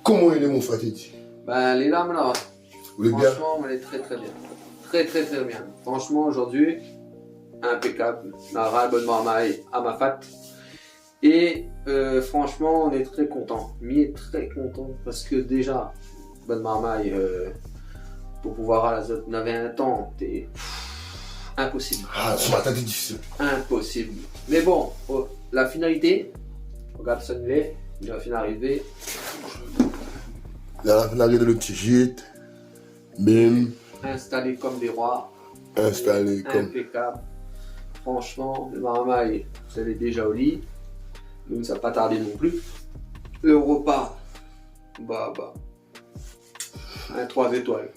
Comment il est mon Fatidi? Ben, les lames là, Vous voulez bien? franchement, elle est très très bien. Très très très bien. Franchement, aujourd'hui, impeccable. La bonne marmaille à ma fat. Et franchement, on est très content. Mi est très content parce que déjà, bonne marmaille, pour pouvoir à l'azote, on avait un temps, t'es impossible. Ah, ce matin, c'est difficile. Impossible. Mais bon, la finalité, regarde ça, il va finir arriver. La finalité de le petit gîte, bim, Installé comme des rois. installé comme. Impeccable. Franchement, le marmaille, ça l'est déjà au lit. Donc ça n'a pas tardé non plus. Le repas, bah, un 3 étoiles.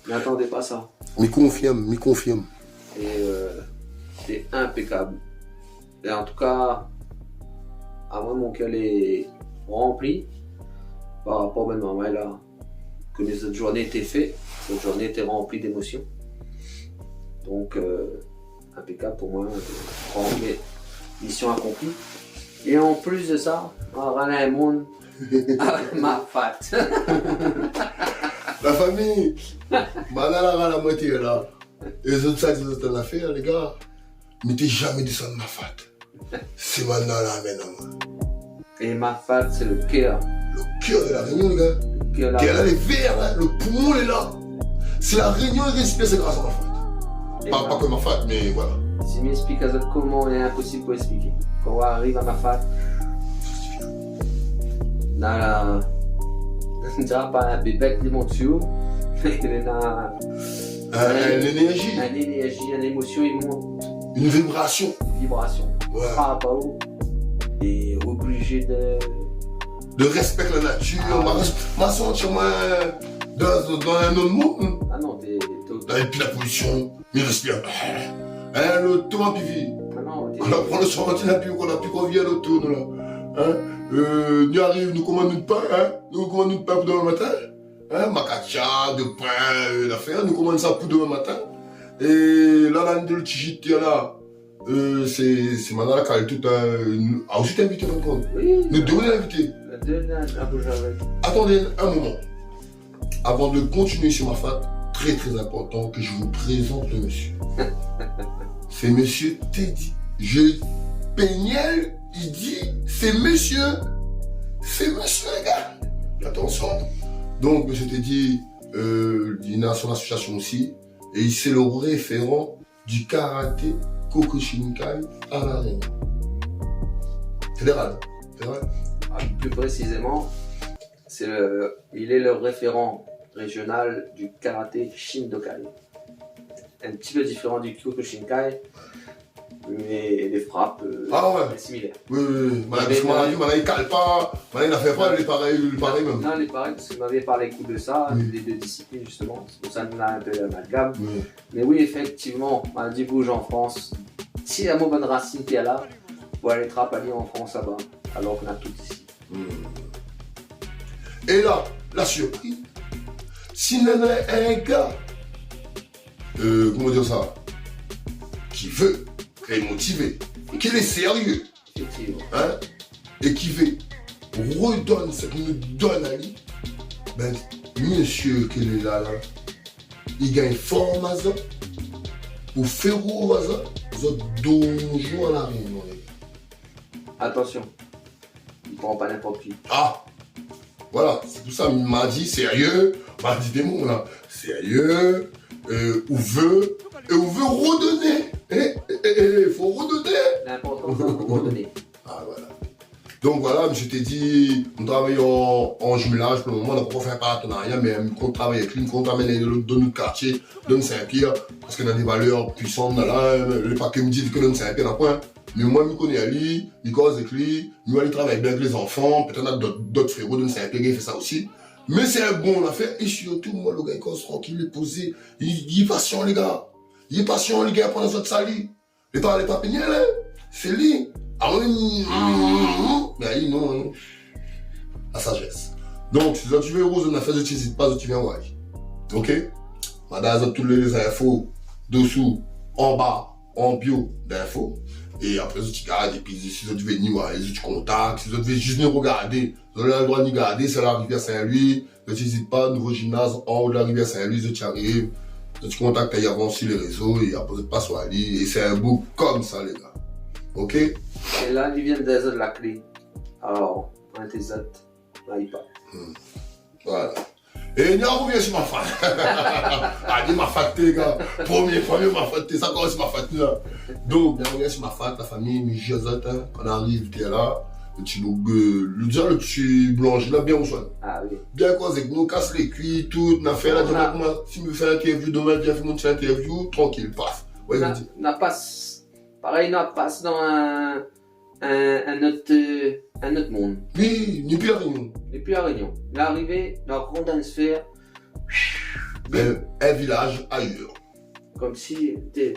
N'attendez pas ça. Me confirme. Et c'est impeccable. Et en tout cas, à moi mon cœur est rempli par rapport à Ben Marmaille là, que les autres journées étaient faites. Cette journée était remplie d'émotions. Donc impeccable pour moi, mission accomplie. Et en plus de ça, on aura un monde avec ma fat. La famille, banana la moitié là. Et les autres sacs, les autres en affaires, les gars. Mettez jamais descendre ma fat. C'est maintenant là, maintenant. Et ma fat, c'est le cœur. Le cœur de la réunion, les gars. Le cœur là. Qu'elle a les verres, là, le poumon est là. C'est la réunion et respire, c'est grâce à ma fat. Pas que ma fat, mais voilà. Si m'explique à ça comment, il est impossible pour expliquer. Quand on arrive à ma fat, dans la. Déjà pas un bébé qui monte sur, mais il est dans. L'énergie. Une énergie, une émotion, il monte. Une vibration. Une vibration. Ouais. Par rapport au. Et obligé de. De respecter la nature. Ma sentir moi dans un autre monde. Ah non, t'es. Et puis la pollution, il respire. Le tour puis vie. Ah non, t'es. On apprend le soir, on a plus qu'on vient le tour là. Nous arrive, nous commandons une pain, nous commandons une pain pour demain matin. Macacha, de pain, d'affaires, nous commandons ça pour demain matin. Et là, l'année de le tigite là, c'est maintenant la qualité tout a aussi invité votre compte. Oui. Nous devons l'inviter. Un peu avec. Attendez un moment. Avant de continuer sur ma fat, très très important que je vous présente le monsieur. C'est monsieur Teddy. Péniel, il dit, c'est monsieur, les gars. Attention. Donc, monsieur Teddy, il a son association aussi, et c'est le référent du karaté Kyokushinkai à La Réunion. Fédéral. Plus précisément, il est le référent régional du karaté Shindokai. Un petit peu différent du Kyokushinkai, mais les frappes sont similaires. Oui. Parce que maintenant, il ne cale pas, maintenant, il n'a fait pas les pareils même. Non, les pareils, parce qu'il m'avait parlé coup de ça, des deux disciplines justement, c'est pour ça qu'on a un peu l'amalgame. Oui. Mais oui, effectivement, on a dit bouge en France, si la mauvaise racine qui est là, pour aller trapalier en France là-bas, alors qu'on a tout ici. Et là, la surprise, s'il y a un gars, comment dire ça, qui veut, qui est motivé, qui est sérieux, Effectivement. et qui veut redonner ce qu'il nous donne à lui, ben, monsieur qui est là, il gagne fort à ça, pour faire à ça, vous êtes donjon à la Réunion. Attention, il ne prend pas n'importe qui. Ah, voilà, c'est pour ça qu'il m'a dit sérieux, m'a dit des mots là, sérieux, on veut redonner, il faut redonner. L'important c'est de redonner. Ah voilà. Donc voilà, je t'ai dit, on travaille en jumelage pour le moment, on n'a pas fait un partenariat, mais on travaille avec lui, on travaille dans notre quartier, dans Saint-Pierre, parce qu'on a des valeurs puissantes là, le paquet me dit que dans Saint-Pierre, n'a point. Mais moi, je connais Ali, je cause avec lui, nous allons travailler bien avec les enfants, peut-être on a d'autres frérots dans Saint-Pierre qui font ça aussi. Mais c'est un bon affaire, et surtout, moi, le gars, il cause tranquille, il est posé, il est patient, les gars. Il est patient, les gars, pendant notre sali. Les pas péniel, hein, c'est lui. Ah oui, mais il non. La sagesse. Donc, si tu veux rose, on a fait, je t'hésite pas, tu viens voir. Ok? Madame, toutes les infos, dessous, en bas, en bio d'infos. Et après, tu regardes, et puis si tu veux venir, tu contactes, si tu veux juste venir regarder, tu as le droit de regarder, c'est la rivière Saint-Louis, ne t'hésite pas, nouveau gymnase en haut de la rivière Saint-Louis, tu arrives, tu contactes avant sur les réseaux, et après, tu passes sur la ligne, et c'est un bout comme ça, les gars. Ok? Et là, ils viennent des autres la clé. Alors, un tes autres, là, il part. Voilà. Et il y a revient sur ma femme. Ah, dis ma fête, les gars. Premier, ma fête, ça commence ma fête là. Donc, il y a revient sur ma fête, la famille, mes jeunes, quand on arrive, t'es là. Le petit blanche, là, bien on soit. Ah oui. Bien quoi, c'est que nous casse les cuits, tout, on a fait là, si me fait l'interview demain, viens faire mon petit interview, tranquille, paf. Ouais, Pareil, on passe dans un autre monde. Oui, ni plus rien. Depuis la Réunion. L'arrivée, la grande sphère, Un village ailleurs. comme si t'es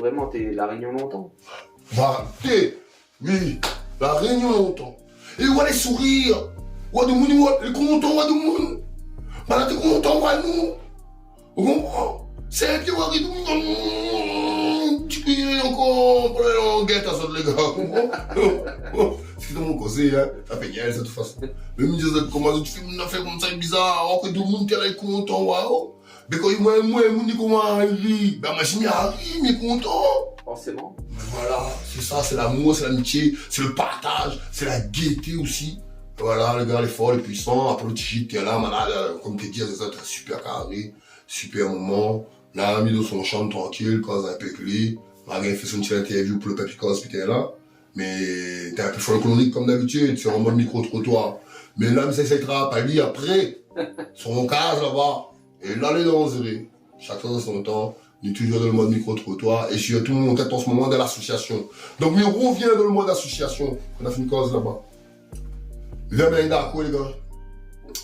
la Réunion longtemps. Voilà, oui, la réunion longtemps. Et on va les sourires. On va de moun, les contents, on va de moun. Voilà, t'es content, on va nous. Vous comprenez? C'est un petit wari, tu peux encore, on guette à ça, les gars. C'est dans mon conseil, hein. Ça fait rien, de toute façon. Mais me disait, comment tu fais une affaire comme ça, bizarre, alors que tout le monde est content, waouh. Mais quand moi, on dit comment arrive, ben, ma chimie arrive, mais content. Forcément. Voilà, c'est ça, c'est l'amour, c'est l'amitié, c'est le partage, c'est la gaieté aussi. Voilà, les gars, les forts, les puissants, après le petit t'es là, comme tu dis, c'est un super carré, super moment. Là, mis dans son chambre tranquille, quand un peu clé, on a fait son petit interview pour le Papy Cause, puis t'es là. Mais t'es un peu folklorique comme d'habitude, c'est en mode micro-trottoir. Mais là, ça s'aidera à pallier après, sur mon case là-bas. Et là, les dangereux, chacun dans son temps. On est toujours dans le mode micro-trottoir et surtout on est en ce moment dans l'association. Donc on revient dans le mode association. On a fait une cause là-bas. Je vais aller dans la cour les gars.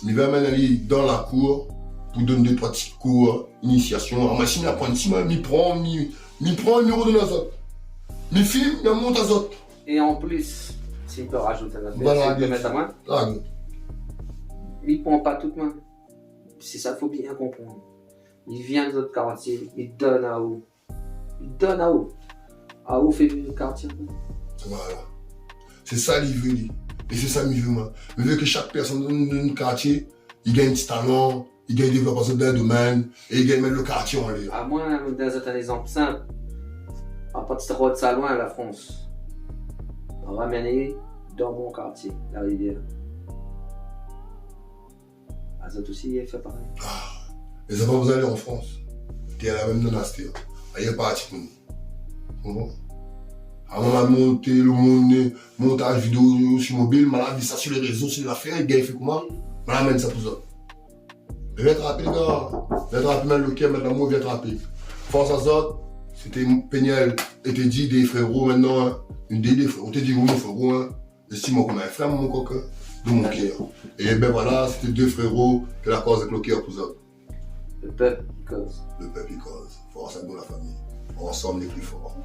Je vais aller dans la cour pour donner 2-3 petits cours, initiation. En machine à prendre, si je prends le numéro de nos autres. Je filme, je monte à autres. Et en plus, s'il peut rajouter un autre, Voilà, s'il peut mettre à main, Ah, il ne prend pas toute main. C'est ça qu'il faut bien comprendre. Il vient de notre quartier, il donne à où. Il donne à où. À où fait le quartier. voilà. C'est ça qu'il veut dire. Et c'est ça qu'il veut moi. Il veut que chaque personne dans notre quartier, il gagne un petit talent, il gagne développement d'un domaine, et il gagne même le quartier en l'air. À moins d'un exemple simple, à partir de ça loin, la France. On va ramener dans mon quartier, la rivière. Azot aussi, il fait pareil. Les enfants, vous allez en France. T'es à la même dynastie. Il n'y a pas de bon. Avant de monter le montage vidéo sur mobile, je vais ça sur les réseaux, sur l'affaire, le gars il fait comment? Je l'amène ça pour ça. Je vais te rappeler, les gars. Je vais te rappeler, le quai, maintenant, moi, je vais te rappeler. Force à ça, c'était Péniel, et t'es dit des frérots maintenant, hein. Une des frérots, t'es dit, mon frérot, hein. Estime-moi comme un frère, mon coquin, de mon cœur. Et ben voilà, c'était 2 frérots que la cause avec le cœur pour ça. Le peuple cause. Le peuple cause. Force à nous la famille. Ensemble les plus forts.